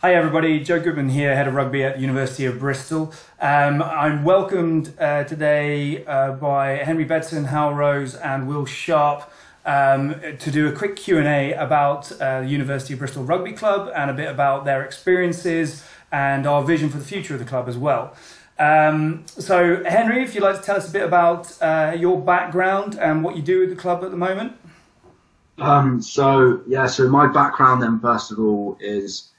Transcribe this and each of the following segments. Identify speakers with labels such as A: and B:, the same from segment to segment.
A: Hi everybody, Joe Goodman here, Head of Rugby at the University of Bristol. I'm welcomed today by Henry Bedson, Hal Rose and Will Sharp to do a quick Q&A about the University of Bristol Rugby Club and a bit about their experiences and our vision for the future of the club as well. So Henry, if you'd like to tell us a bit about your background and what you do with the club at the moment.
B: So my background then, first of all, is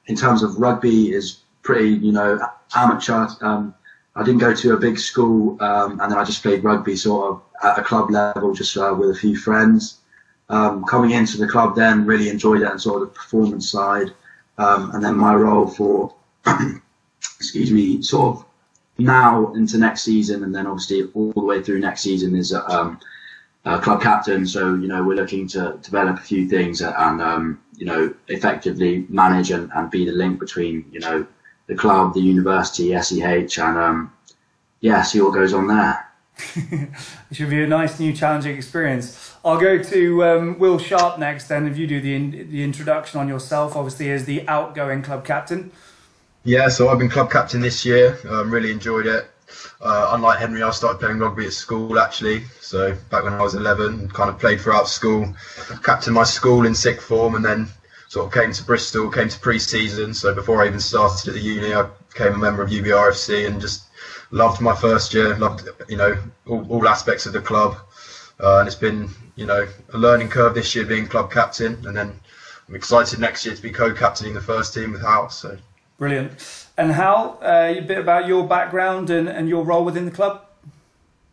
B: in terms of rugby is pretty, amateur. I didn't go to a big school, and then I just played rugby sort of at a club level, just with a few friends. Coming into the club then, really enjoyed it and sort of the performance side. And then my role for, excuse me, sort of now into next season, and then obviously all the way through next season is club captain. So, we're looking to develop a few things and, effectively manage and be the link between, the club, the university, SEH, and, see what goes on there.
A: It should be a nice new challenging experience. I'll go to Will Sharp next then, if you do the introduction on yourself, obviously as the outgoing club captain.
C: Yeah, so I've been club captain this year, really enjoyed it. Unlike Henry, I started playing rugby at school actually, so back when I was 11, kind of played throughout school, captained my school in sixth form, and then sort of came to Bristol, came to pre-season. So before I even started at the uni, I became a member of UBRFC and just loved my first year, loved all aspects of the club, and it's been a learning curve this year being club captain, and then I'm excited next year to be co-captaining the first team with Hal. So
A: brilliant. And Hal, a bit about your background and your role within the club?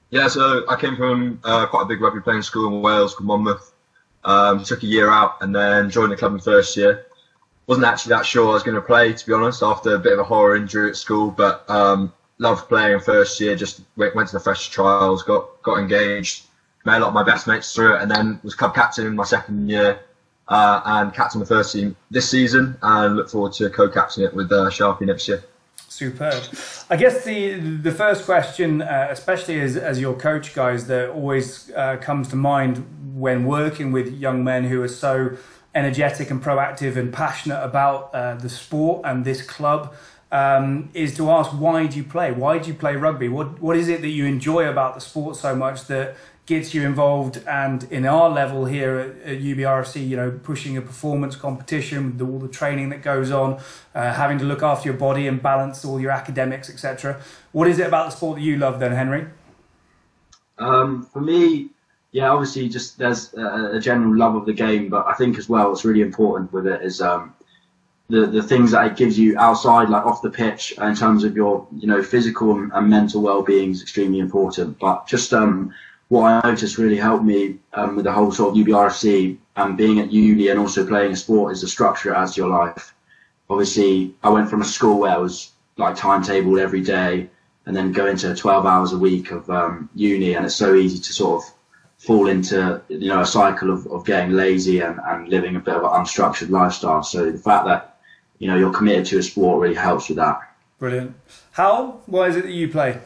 D: Yeah, so I came from quite a big rugby playing school in Wales called Monmouth. Took a year out and then joined the club in first year. Wasn't actually that sure I was going to play, to be honest, after a bit of a horror injury at school, but loved playing in first year, just went to the fresh trials, got engaged, made a lot of my best mates through it, and then was club captain in my second year. And captain the first team this season, and look forward to co-captaining it with Sharpie next year.
A: Superb. I guess the first question, especially as your coach, guys, that always comes to mind when working with young men who are so energetic and proactive and passionate about the sport and this club, is to ask, why do you play? Why do you play rugby? What is it that you enjoy about the sport so much that gets you involved, and in our level here at UBRFC, pushing a performance competition with all the training that goes on, having to look after your body and balance all your academics, etc. What is it about the sport that you love then, Henry?
B: For me, obviously just there's a general love of the game, but I think as well what's really important with it is the things that it gives you outside, like off the pitch, in terms of your physical and mental well-being is extremely important. But just what I noticed really helped me with the whole sort of UBRFC and being at uni and also playing a sport is the structure it adds to your life. Obviously, I went from a school where it was like timetabled every day and then go into 12 hours a week of uni, and it's so easy to sort of fall into a cycle of getting lazy and living a bit of an unstructured lifestyle. So the fact that you're committed to a sport really helps with that.
A: Brilliant. Hal, why is it that you play?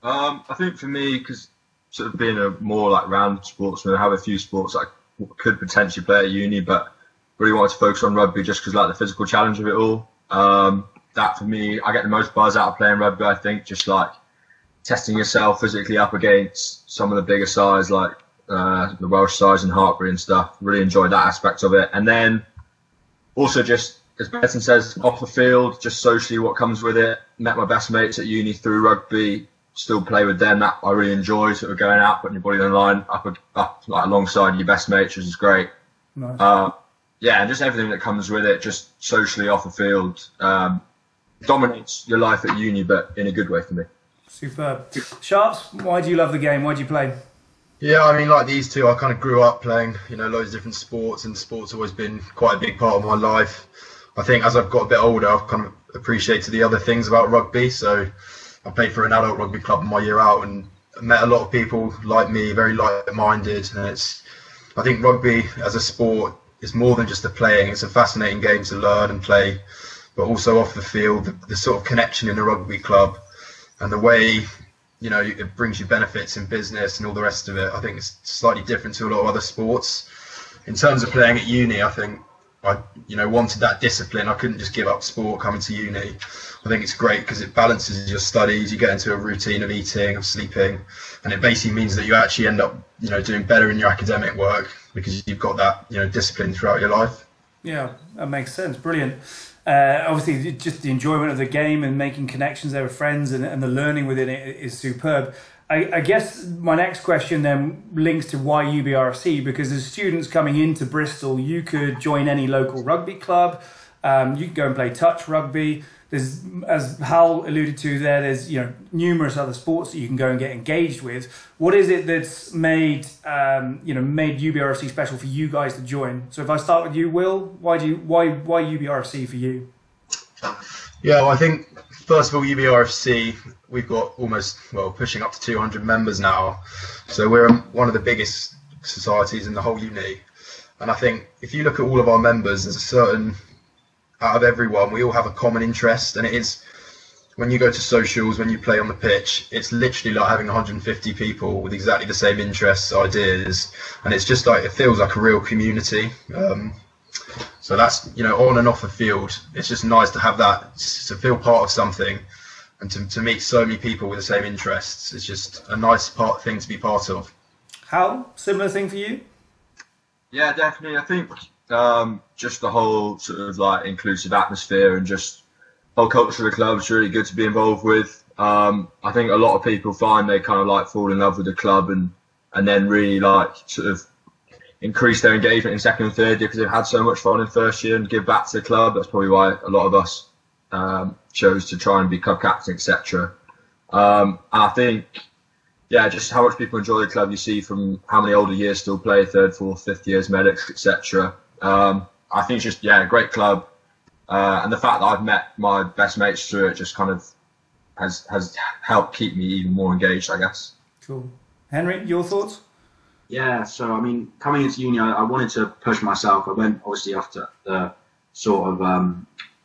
D: I think for me, because sort of being a more like rounded sportsman, I have a few sports I could potentially play at uni, but really wanted to focus on rugby just because like the physical challenge of it all. That for me, I get the most buzz out of playing rugby, I think, just like testing yourself physically up against some of the bigger sides like the Welsh sides and Hartbury and stuff. Really enjoyed that aspect of it. And then also just, as Betson says, off the field, just socially what comes with it. Met my best mates at uni through rugby. Still play with them. That I really enjoy, sort of going out, putting your body on the line, up like alongside your best mates, which is great.
A: Nice.
D: And just everything that comes with it, just socially off the field, dominates your life at uni, but in a good way for me.
A: Superb. Sharps, why do you love the game? Why do you play?
C: yeah, I mean, like these two, I kind of grew up playing loads of different sports, and sports always been quite a big part of my life. I think as I've got a bit older, I've kind of appreciated the other things about rugby. So I played for an adult rugby club in my year out and met a lot of people like me, very like-minded. And I think rugby as a sport is more than just the playing. It's a fascinating game to learn and play, but also off the field, the sort of connection in a rugby club and the way, it brings you benefits in business and all the rest of it. I think it's slightly different to a lot of other sports. In terms of playing at uni, I think I wanted that discipline. I couldn't just give up sport coming to uni. I think it's great because it balances your studies. You get into a routine of eating, of sleeping, and it basically means that you actually end up, doing better in your academic work because you've got that, discipline throughout your life.
A: Yeah, that makes sense. Brilliant. Obviously, just the enjoyment of the game and making connections there with friends and the learning within it is superb. I guess my next question then links to why UBRFC, because as students coming into Bristol, you could join any local rugby club. You could go and play touch rugby. There's, as Hal alluded to there, there's numerous other sports that you can go and get engaged with. What is it that's made made UBRFC special for you guys to join? So if I start with you, Will, why UBRFC for you?
C: Yeah, well, I think first of all, UBRFC, we've got pushing up to 200 members now. So we're one of the biggest societies in the whole uni. And I think if you look at all of our members, there's a certain, out of everyone, we all have a common interest. And it is, when you go to socials, when you play on the pitch, it's literally like having 150 people with exactly the same interests, ideas. And it's just like, it feels like a real community. So that's, on and off the field, it's just nice to have that, to feel part of something and to meet so many people with the same interests. It's just a nice thing to be part of.
A: Hal, similar thing for you?
D: Yeah, definitely. I think just the whole sort of like inclusive atmosphere and just whole culture of the club is really good to be involved with. I think a lot of people find they kind of like fall in love with the club and then really like sort of increase their engagement in second and third year because they've had so much fun in first year and give back to the club. That's probably why a lot of us chose to try and be club captain, etc. I think, just how much people enjoy the club, you see from how many older years still play, third, fourth, fifth years, medics, etc. I think it's just, a great club. And the fact that I've met my best mates through it just kind of has helped keep me even more engaged, I guess.
A: Cool. Henry, your thoughts?
B: Yeah, so I mean, coming into uni, I wanted to push myself. I went obviously after the sort of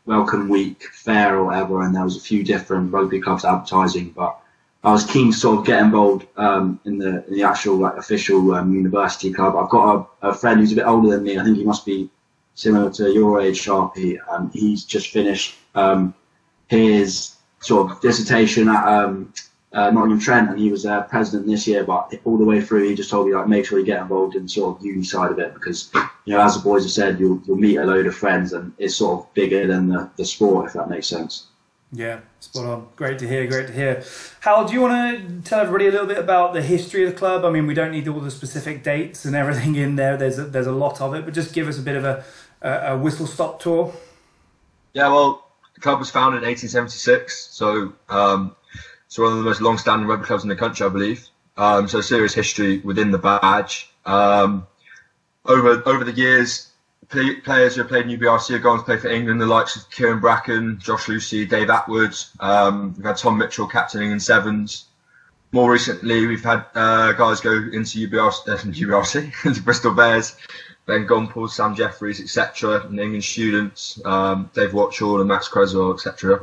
B: welcome week fair or whatever, and there was a few different rugby clubs advertising, but I was keen to sort of get involved in the actual like official university club. I've got a friend who's a bit older than me. I think he must be similar to your age, Sharpie. He's just finished his sort of dissertation at Nottingham Trent, and he was president this year. But all the way through, he just told me like make sure you get involved in sort of uni side of it because as the boys have said, you'll meet a load of friends, and it's sort of bigger than the sport, if that makes sense.
A: Yeah, spot on. Great to hear. Great to hear. Hal, do you want to tell everybody a little bit about the history of the club? I mean, we don't need all the specific dates and everything in there. There's a lot of it, but just give us a bit of a whistle-stop tour.
D: Yeah, well, the club was founded in 1876, so it's one of the most long-standing rugby clubs in the country, I believe. So serious history within the badge. Over the years, players who have played in UBRFC have gone to play for England, the likes of Kieran Bracken, Josh Lucy, Dave Atwood. We've had Tom Mitchell captaining in sevens. More recently, we've had guys go into UBRFC, into Bristol Bears, Ben Gompel, Sam Jeffries, etc. And England students, Dave Watchall and Max Creswell, etc.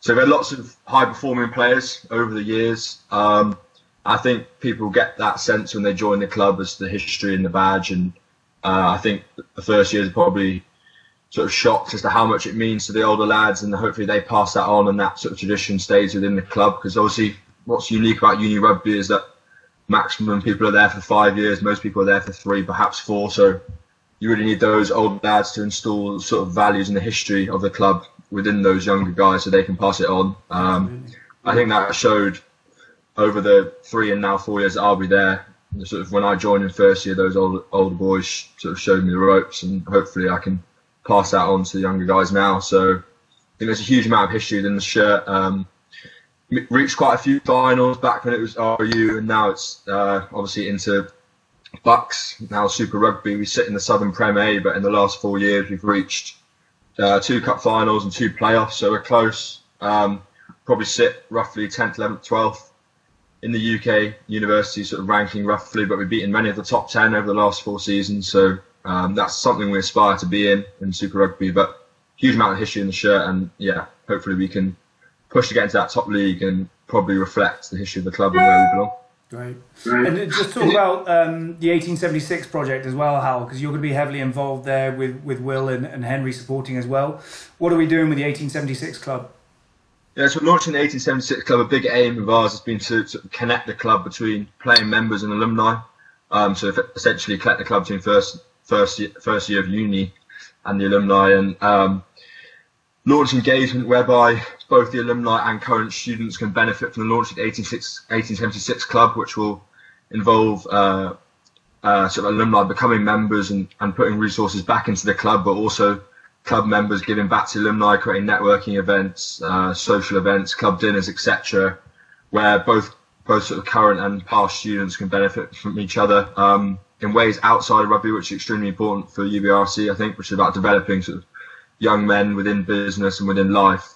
D: So we've had lots of high-performing players over the years. I think people get that sense when they join the club as the history and the badge. And I think the first years are probably sort of shocked as to how much it means to the older lads, and hopefully they pass that on and that sort of tradition stays within the club. Because obviously what's unique about uni rugby is that maximum people are there for 5 years. Most people are there for 3, perhaps 4. So you really need those old lads to install sort of values and the history of the club within those younger guys so they can pass it on. I think that showed over the 3 and now 4 years that I'll be there. Sort of when I joined in first year, those older boys sort of showed me the ropes, and hopefully I can pass that on to the younger guys now. So I think there's a huge amount of history within the shirt. Reached quite a few finals back when it was RU, and now it's obviously into Bucks, now Super Rugby. We sit in the Southern Prem A, but in the last 4 years we've reached 2 cup finals and 2 playoffs, so we're close. Probably sit roughly 10th, 11th, 12th in the UK university sort of ranking roughly, but we've beaten many of the top 10 over the last 4 seasons, so that's something we aspire to be in Super Rugby. But huge amount of history in the shirt, and hopefully we can push to get into that top league and probably reflect the history of the club and where we belong.
A: Great. And just talk about the 1876 project as well, Hal, because you're going to be heavily involved there with Will and Henry supporting as well. What are we doing with the 1876 club?
D: Yeah, so launching the 1876 club, a big aim of ours has been to connect the club between playing members and alumni. So essentially connect the club between first year of uni and the alumni, and launch engagement whereby both the alumni and current students can benefit from the launch of the 1876 club, which will involve sort of alumni becoming members and putting resources back into the club, but also club members giving back to alumni, creating networking events, social events, club dinners, etc., where both sort of current and past students can benefit from each other in ways outside of rugby, which is extremely important for UBRFC, I think, which is about developing sort of young men within business and within life,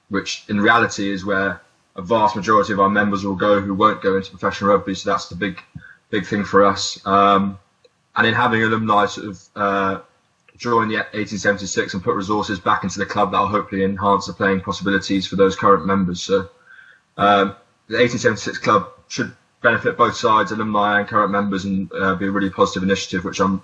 D: which in reality is where a vast majority of our members will go who won't go into professional rugby. So that's the big thing for us. And in having alumni sort of join the 1876 and put resources back into the club, that'll hopefully enhance the playing possibilities for those current members. So the 1876 club should benefit both sides, alumni and current members, and be a really positive initiative, which I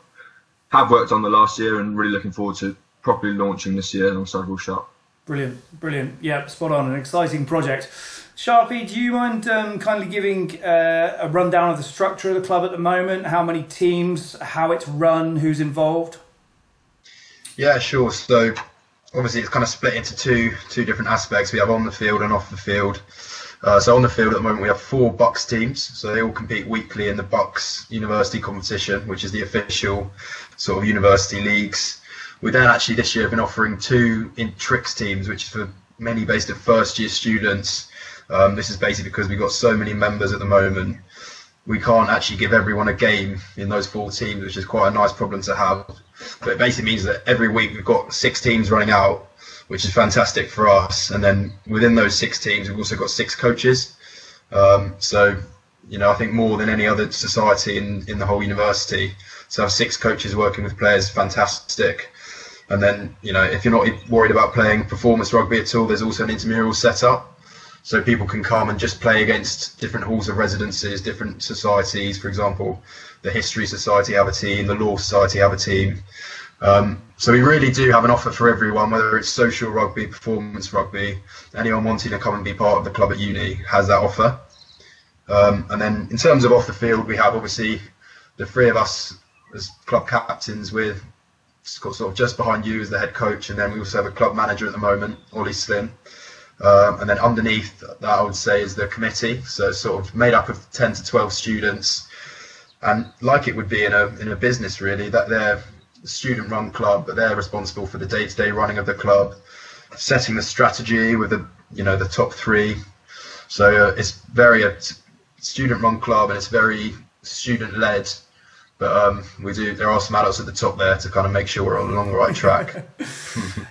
D: have worked on the last year and really looking forward to properly launching this year alongside Will Sharp.
A: Brilliant. Yeah, spot on. An exciting project. Sharpie, do you mind kindly giving a rundown of the structure of the club at the moment? How many teams, how it's run, who's involved?
C: Yeah, sure. So obviously it's kind of split into two different aspects. We have on the field and off the field. So on the field at the moment we have 4 Bucks teams, so they all compete weekly in the Bucks University competition, which is the official sort of university leagues. We then actually this year have been offering 2 Tricks teams, which is for mainly based at first year students. This is basically because we've got so many members at the moment, we can't actually give everyone a game in those 4 teams, which is quite a nice problem to have. But it basically means that every week we've got 6 teams running out, which is fantastic for us. And then within those 6 teams, we've also got 6 coaches. So, I think more than any other society in the whole university, to have 6 coaches working with players is fantastic. And then, if you're not worried about playing performance rugby at all, there's also an intramural set up. So people can come and just play against different halls of residences, different societies. For example, the History Society have a team, the Law Society have a team. So we really do have an offer for everyone, whether it's social rugby, performance rugby. Anyone wanting to come and be part of the club at uni has that offer. And then in terms of off the field, we have obviously the 3 of us as club captains, with sort of just behind you as the head coach, and then we also have a club manager at the moment, Ollie Slim. And then underneath that, I would say, is the committee. So it's sort of made up of 10 to 12 students, and like it would be in a business really, that they're a student-run club, but they're responsible for the day-to-day running of the club, setting the strategy with the top 3. So it's very a student-run club, and it's very student-led. But there are some adults at the top there to kind of make sure we're along the right track.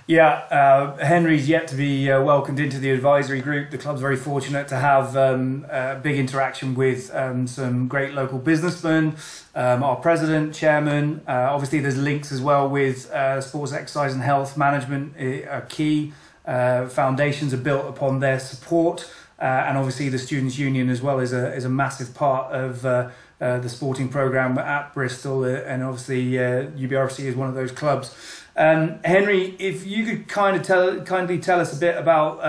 A: Yeah, Henry's yet to be welcomed into the advisory group. The club's very fortunate to have a big interaction with some great local businessmen, our president, chairman. Obviously, there's links as well with sports, exercise and health management are key. Foundations are built upon their support. And obviously the Students' Union as well is a massive part of the sporting programme at Bristol, and obviously UBRFC is one of those clubs. Henry, if you could kindly tell us a bit about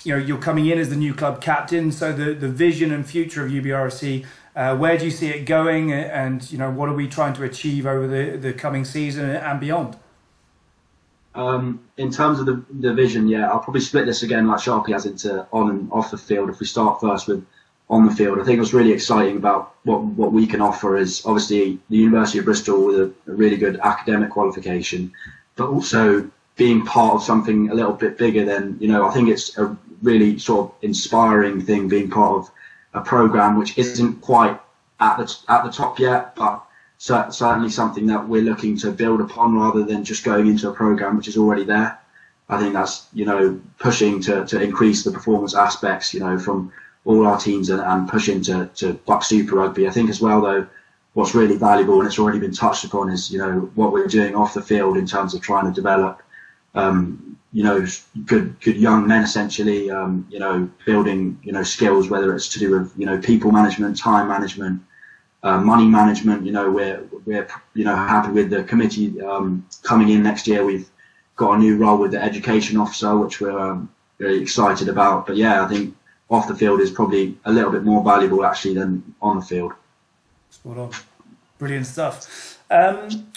A: you're coming in as the new club captain, so the vision and future of UBRFC. Where do you see it going, and what are we trying to achieve over the coming season and beyond?
B: In terms of the vision, I'll probably split this again like Sharpie has into on and off the field. If we start first with on the field, I think what's really exciting about what we can offer is obviously the University of Bristol with a really good academic qualification, but also being part of something a little bit bigger than, I think it's a really sort of inspiring thing being part of a programme which isn't quite at the top yet, but certainly something that we're looking to build upon rather than just going into a programme which is already there. I think that's, pushing to increase the performance aspects, from all our teams and pushing to Buck Super Rugby. I think as well, though, what's really valuable, and it's already been touched upon, is, what we're doing off the field in terms of trying to develop you know, good young men essentially, you know, building, you know, skills, whether it's to do with, you know, people management, time management, money management. You know, we're you know, happy with the committee coming in next year. We've got a new role with the education officer, which we're really excited about. But yeah, I think off the field is probably a little bit more valuable actually than on the field.
A: Spot on. Brilliant stuff.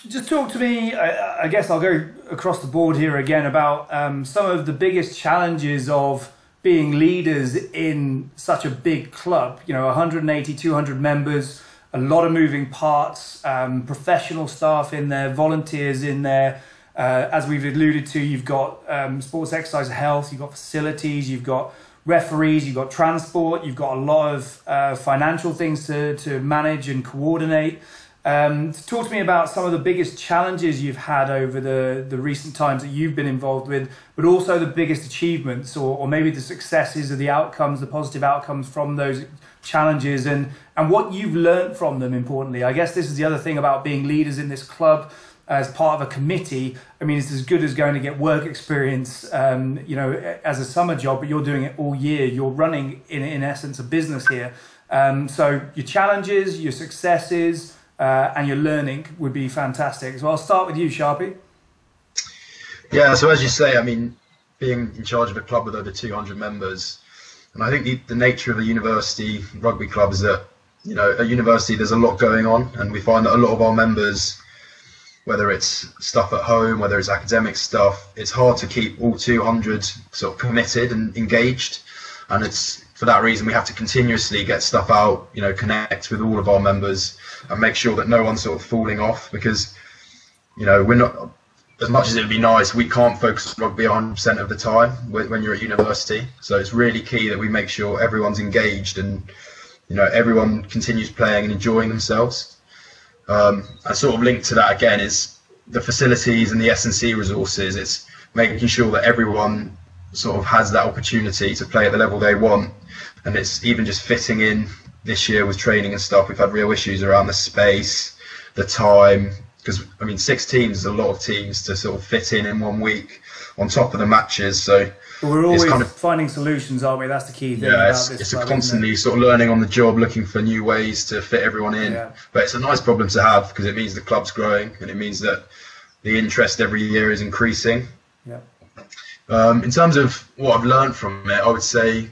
A: Just talk to me, I guess I'll go across the board here again, about some of the biggest challenges of being leaders in such a big club. You know, 180, 200 members, a lot of moving parts, professional staff in there, volunteers in there. As we've alluded to, you've got sports, exercise, health, you've got facilities, you've got referees, you've got transport, you've got a lot of financial things to manage and coordinate. Talk to me about some of the biggest challenges you've had over the recent times that you've been involved with, but also the biggest achievements, or maybe the successes or the outcomes, the positive outcomes from those challenges, and what you've learned from them, importantly. I guess this is the other thing about being leaders in this club as part of a committee. I mean, it's as good as going to get work experience, you know, as a summer job, but you're doing it all year. You're running, in essence, a business here. So your challenges, your successes, and your learning would be fantastic. So I'll start with you, Sharpie.
C: Yeah, so as you say, I mean, being in charge of a club with over 200 members, and I think the nature of a university rugby club is that, you know, at university there's a lot going on, and we find that a lot of our members, whether it's stuff at home, whether it's academic stuff, it's hard to keep all 200 sort of committed and engaged. And it's for that reason we have to continuously get stuff out, you know, connect with all of our members and make sure that no one's sort of falling off, because, you know, we're not, as much as it would be nice, we can't focus on rugby 100% of the time when you're at university. So it's really key that we make sure everyone's engaged and, you know, everyone continues playing and enjoying themselves. And sort of linked to that again is the facilities and the S&C resources. It's making sure that everyone sort of has that opportunity to play at the level they want, and it's even just fitting in. This year with training and stuff, we've had real issues around the space, the time, because I mean 6 teams is a lot of teams to sort of fit in 1 week on top of the matches. So
A: we're always kind of finding solutions, aren't we? That's the key thing.
C: Yeah, it's constantly sort of learning on the job, looking for new ways to fit everyone in. Yeah. But it's a nice problem to have, because it means the club's growing and it means that the interest every year is increasing.
A: Yeah.
C: In terms of what I've learned from it, I would say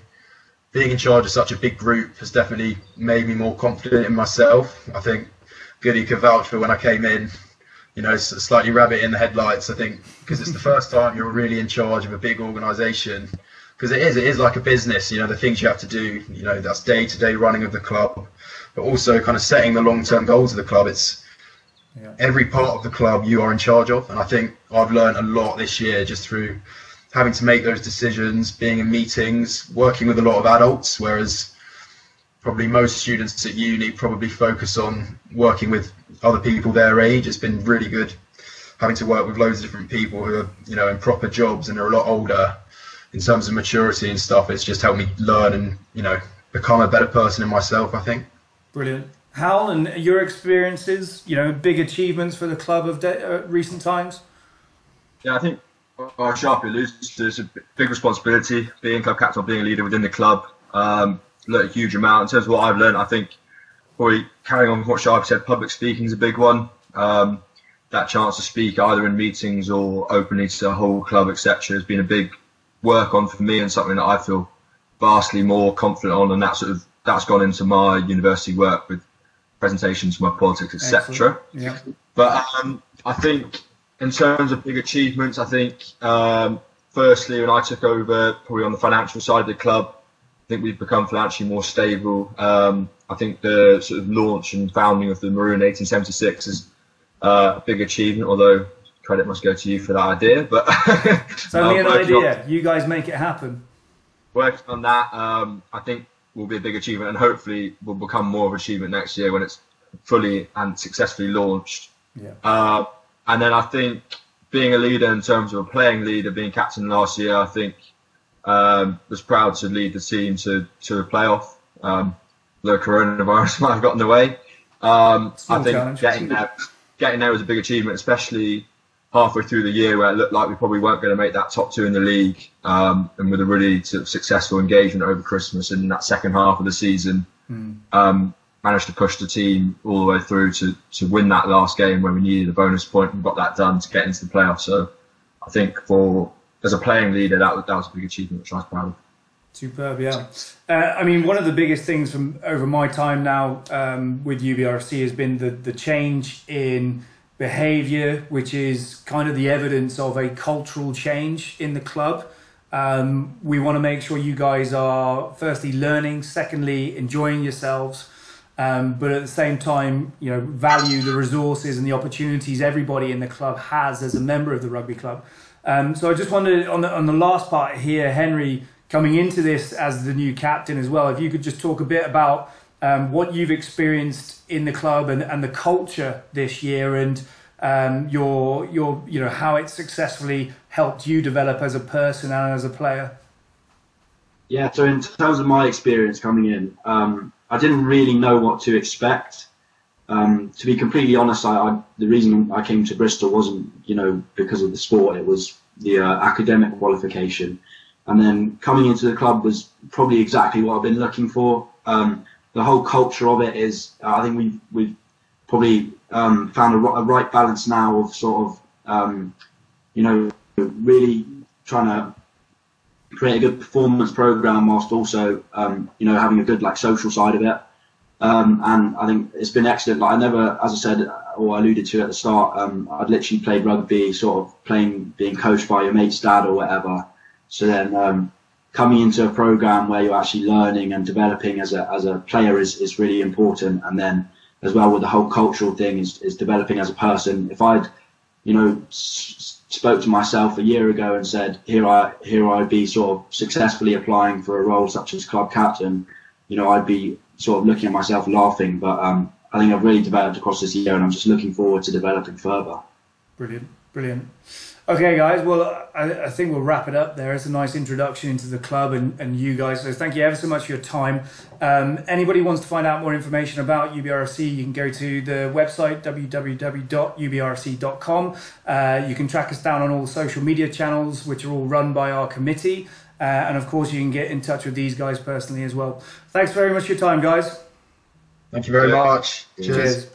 C: being in charge of such a big group has definitely made me more confident in myself. I think Goody could vouch for when I came in, you know, slightly rabbit in the headlights, I think, because it's the first time you're really in charge of a big organisation. Because it is like a business, you know, the things you have to do, you know, that's day-to-day running of the club, but also kind of setting the long-term goals of the club. It's every part of the club you are in charge of. And I think I've learned a lot this year just through having to make those decisions, being in meetings, working with a lot of adults, whereas probably most students at uni probably focus on working with other people their age. It's been really good having to work with loads of different people who are, you know, in proper jobs and are a lot older. In terms of maturity and stuff, it's just helped me learn and, you know, become a better person in myself, I think.
A: Brilliant. Hal, and your experiences, you know, big achievements for the club of recent times?
D: Yeah, I think Sharpie alludes to, it's a big responsibility, being club captain, being a leader within the club. Learned a huge amount. In terms of what I've learned, I think probably carrying on with what Sharpie said, public speaking is a big one. That chance to speak either in meetings or openly to the whole club, etc., has been a big work on for me, and something that I feel vastly more confident on, and that's gone into my university work with presentations, my politics, etc.
A: Yeah.
D: But I think in terms of big achievements, I think firstly when I took over, probably on the financial side of the club, I think we've become financially more stable. I think the sort of launch and founding of the Maroon 1876 is a big achievement, although credit must go to you for that idea. But
A: it's only an idea. You guys make it happen.
D: Working on that, I think, will be a big achievement, and hopefully will become more of an achievement next year when it's fully and successfully launched.
A: Yeah.
D: And then I think being a leader in terms of a playing leader, being captain last year, I think was proud to lead the team to a playoff. The coronavirus might have got in the way. I think getting there was a big achievement, especially halfway through the year where it looked like we probably weren't going to make that top 2 in the league, and with a really sort of successful engagement over Christmas and in that second half of the season, managed to push the team all the way through to win that last game when we needed a bonus point and got that done to get into the playoffs. So I think as a playing leader, that was a big achievement, which I was proud of.
A: Superb, yeah. I mean, one of the biggest things from over my time now with UBRFC has been the change in behaviour, which is kind of the evidence of a cultural change in the club. We want to make sure you guys are firstly learning, secondly enjoying yourselves, but at the same time, you know, value the resources and the opportunities everybody in the club has as a member of the rugby club. So I just wondered on the last part here, Henry, coming into this as the new captain as well, if you could just talk a bit about what you've experienced in the club and the culture this year, and your you know, how it successfully helped you develop as a person and as a player.
B: Yeah, so in terms of my experience coming in, I didn't really know what to expect. To be completely honest, the reason I came to Bristol wasn't, you know, because of the sport. It was the academic qualification. And then coming into the club was probably exactly what I've been looking for. The whole culture of it is, I think we've probably found a right balance now of sort of, you know, really trying to create a good performance program whilst also, you know, having a good like social side of it. And I think it's been excellent. Like I never, as I said or alluded to at the start, I'd literally played rugby, sort of being coached by your mate's dad or whatever. So then coming into a program where you're actually learning and developing as a player is really important. And then as well with the whole cultural thing is developing as a person. If I'd, you know, spoke to myself a year ago and said, here I'd be sort of successfully applying for a role such as club captain, you know, I'd be sort of looking at myself laughing. But I think I've really developed across this year, and I'm just looking forward to developing further.
A: Brilliant, brilliant. Okay, guys, well, I think we'll wrap it up there. It's a nice introduction into the club and you guys. So thank you ever so much for your time. Anybody wants to find out more information about UBRFC, you can go to the website, www.ubrfc.com. You can track us down on all social media channels, which are all run by our committee. And of course, you can get in touch with these guys personally as well. Thanks very much for your time, guys.
C: Thank you very much.
A: Cheers.